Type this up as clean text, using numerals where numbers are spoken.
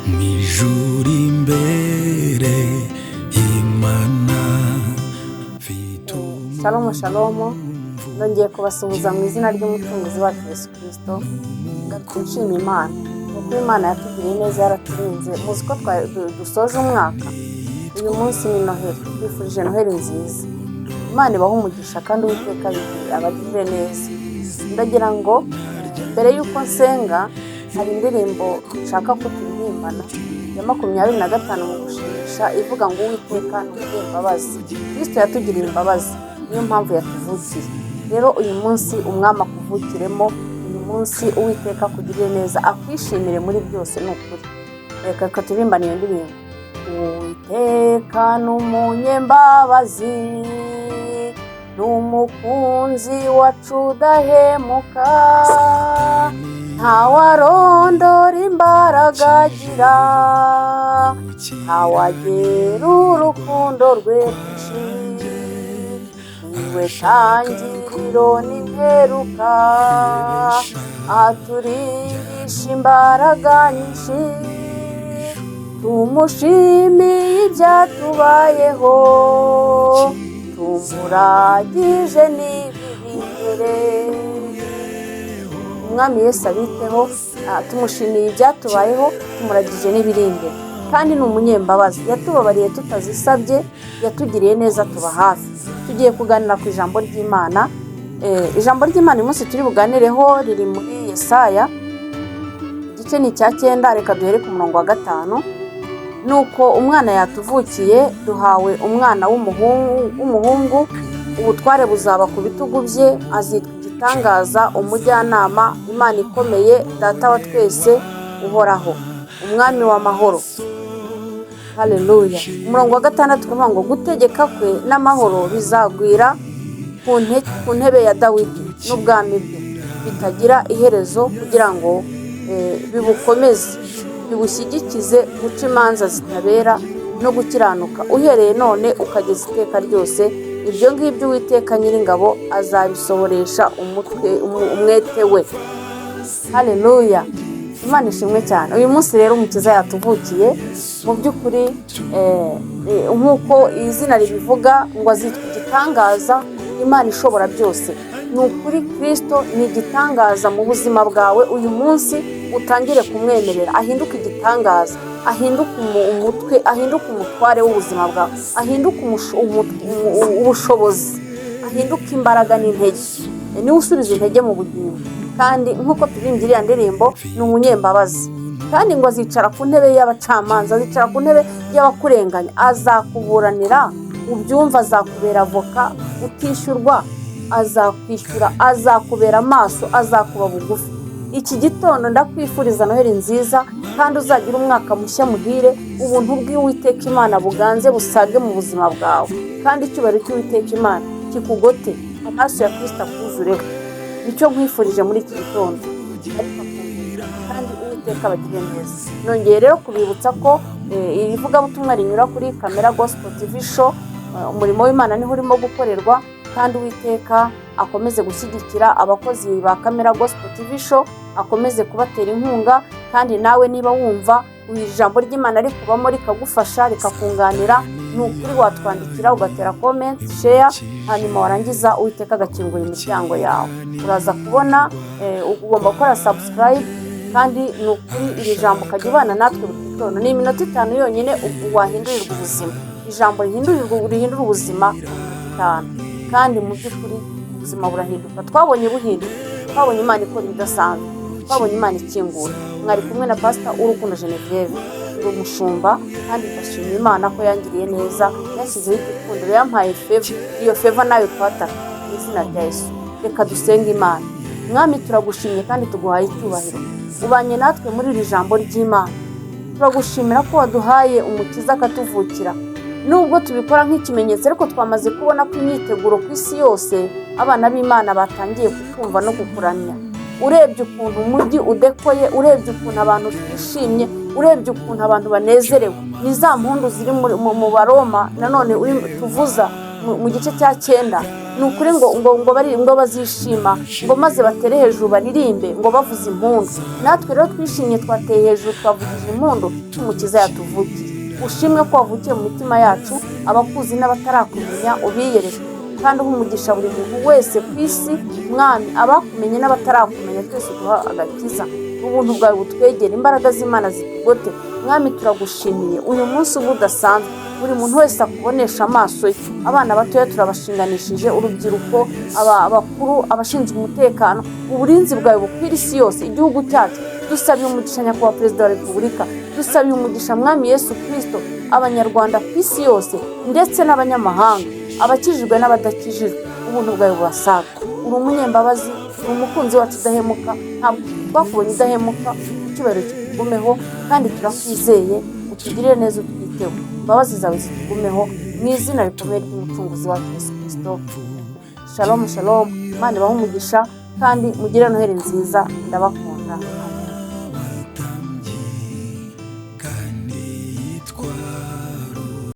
Mijuri imbere Imana. Shalom shalom, ndongeye kubasuhuza mu izina ry'umucunguzi wacu Yesu Kristo. Nshima Imana kuko Imana yatugiriye neza, yaraturinze. Muzi ko dusoje umwaka, uyu munsi ni Noheli. Twifurije Noheli nziza. Imana ibahe umugisha kandi Uwiteka abagirire neza. Ndagira ngo mbere y'uko nsenga hari indirimbo nshaka ko turirimbana ya 25 mu gushimisha ivuga ngo Uwiteka ni imbabazi. Kristo yatugiriye imbabazi, niyo mpamvu yatuvukiye. Rero uyu munsi umwami akuvukiremo, uyu munsi Uwiteka akugirire neza, akwishimire muri byose. Ni ukuri, reka turirimbane iyo ndirimbo. Uwiteka ni umunyembabazi, n'umukunzi wacu udahemuka, ntawarondora imbaraga agira, ntawagera urukundo rwe niwe tangiriro n'imperuka, aturindisha imbaraga nyinshi, tumushimiye ibyatubayeho, tumuragije n'ibiri imbere. Umwami Yesu abiteho, tumushimiye ibyatubayeho, tumuragije n'ibiri imbere. Kandi ni umunyembabazi, yatubabariye tutazisabye, yatugiriye neza, tuba hafi. Tugiye kuganira ku ijambo ry'Imana. Ijambo ry'Imana uyu munsi turi buganireho riri muri Yesaya, igice ni icya 9. Reka duhere ku murongo wa 5. Nuko umwana yatuvukiye, duhawe umwana w'umuhungu, ubutware buzaba ku bitugu bye, azitwa igitangaza, umujyanama, Imana ikomeye, data wa twese, uhoraho, umwami w'amahoro. Haleluya. Umurongo wa 6 tukavuga ngo gutegeka kwe n'amahoro bizagwira ku ntebe ya Dawidi n'ubwami bwe bitagira iherezo, kugira ngo bibukomeze, bibushyigikize guca imanza zitabera no gukiranuka, uhereye none ukageza iteka ryose. Ibyo ngibyo Uwiteka Nyiringabo azabisohoresha umwete we. Haleluya. Imana ishimwe cyane. Uyu munsi rero umukiza yatuvukiye. Mu by'ukuri nk'uko izina ribivuga ngo azitwa igitangaza, Imana ishobora byose. Ni ukuri Kristo ni igitangaza mu buzima bwawe. Uyu munsi utangire kumwemerera, ahinduka igitangaza, ahinduka umutwe, ahinduka umutware w'ubuzima bwawe, ahinduka ubushobozi, ahinduka imbaraga n'intege. Niwe usubiza intege mu bugingo. Kandi nk'uko turirimbye iriya ndirimbo, ni umunyembabazi. Kandi ngo azicara ku ntebe y'abacamanza, azicara ku ntebe y'abakurenganya, azakuburanira, ubyumva, azakubera avoka utishyurwa, azakwishyura, azakubera amaso, azakuba bugufi. Iki gitondo ndakwifuriza Noheli nziza, kandi uzagira umwaka mushya muhire. Ubuntu bw'Uwiteka Imana buganze busage mu buzima bwawe, kandi icyubahiro cy'Uwiteka Imana kikugote, amaso ya Kristo akuzureho. Nicyo nkwifurije muri iki gitondo, kandi Uwiteka abagire neza. Nongeye rero kubibutsa ko iri vugabutumwa rinyura kuri Kamera Gospel TV Show. Umurimo w'Imana niho urimo gukorerwa, kandi Uwiteka akomeze gushyigikira abakozi ba Kamera Gospel TV Show, akomeze kubatera inkunga. Kandi nawe niba wumva ijambo ry'Imana rikubamo rikagufasha, rikakunganira, ni ukuri watwandikira, ugatera comment, share, hanyuma warangiza Uwiteka agakingura imiryango yawe. Uraza kubona ugomba gukora subscribe, kandi ni ukuri iri jambo ukajya ubana natwe buri gitondo. Ni iminota 5 yonyine wahindurirwa ubuzima. Ijambo rihindura ubuzima 5, kandi mu by'ukuri ubuzima burahinduka. Twabonye buhinduka, twabonye Imana ikora ibidasanzwe, twabonye Imana ikingura. Mwari kumwe na Pastor Urukundo Genevieve, ndi umushumba, kandi ndashimira Imana ko yangiriye neza, yashyizeho igikundiro, yampaye favor. Iyo favor nayo twataka mu izina rya Yesu. Reka dusenge Imana. Mwami, turagushimye kandi tuguhaye icyubahiro, ubanye natwe muri iri jambo ry'Imana. Turagushimira ko waduhaye umukiza akatuvukira. Nubwo tubikora nk'ikimenyetso, ariko twamaze kubona ko imyiteguro ku isi yose abana b'Imana batangiye kukumva no kukuramya. Urebye ukuntu umujyi udekoye, urebye ukuntu abantu twishimye, urebye ukuntu abantu banezerewe, ni za mpundu ziri mu Baroma nanone tuvuza mu gice cya 9 ni ukuri ngo bazishima ngo maze batere hejuru baririmbe ngo bavuze impundu. Natwe rero twishimye twateye hejuru twavugije impundu umukiza yatuvugiye. Ushimwe ko wavukiye mu mitima yacu, abakuzi n'abatarakumenya ubiyerejwe kandi umugisha buri muntu wese ku isi. Mwami, abakumenye n'abatarakumenya twese duha agakiza. Ubuntu bwawe butwegera, imbaraga z'Imana zitugote. Mwami, turagushimiye uyu munsi ubudasanzwe, buri muntu wese akubonesha amaso ye. Abana batoya turabashinganishije, urubyiruko, abakuru, abashinzwe umutekano. Uburinzi bwawe bukwira isi yose, igihugu cyacu. Dusabiye umugisha nyakubahwa Perezida wa Repubulika, dusabiye umugisha Mwami Yesu Kristo, Abanyarwanda ku isi yose ndetse n'abanyamahanga, abakijijwe n'abadakijijwe. Ubuntu bwawe bubasaga. Uri umunyembabazi, uri umukunzi wacu udahemuka, ntabwo twakubonye udahemuka. Icyubahiro kitugumeho kandi turakwizeye, utugirire neza utwiteho. Imbabazi zawe zitugumeho mu izina rikomeye ry'umucunguzi wacu Yesu Kristo. Shalom shalom. Imana ibahe umugisha kandi mugire noheri nziza. Ndabakunda.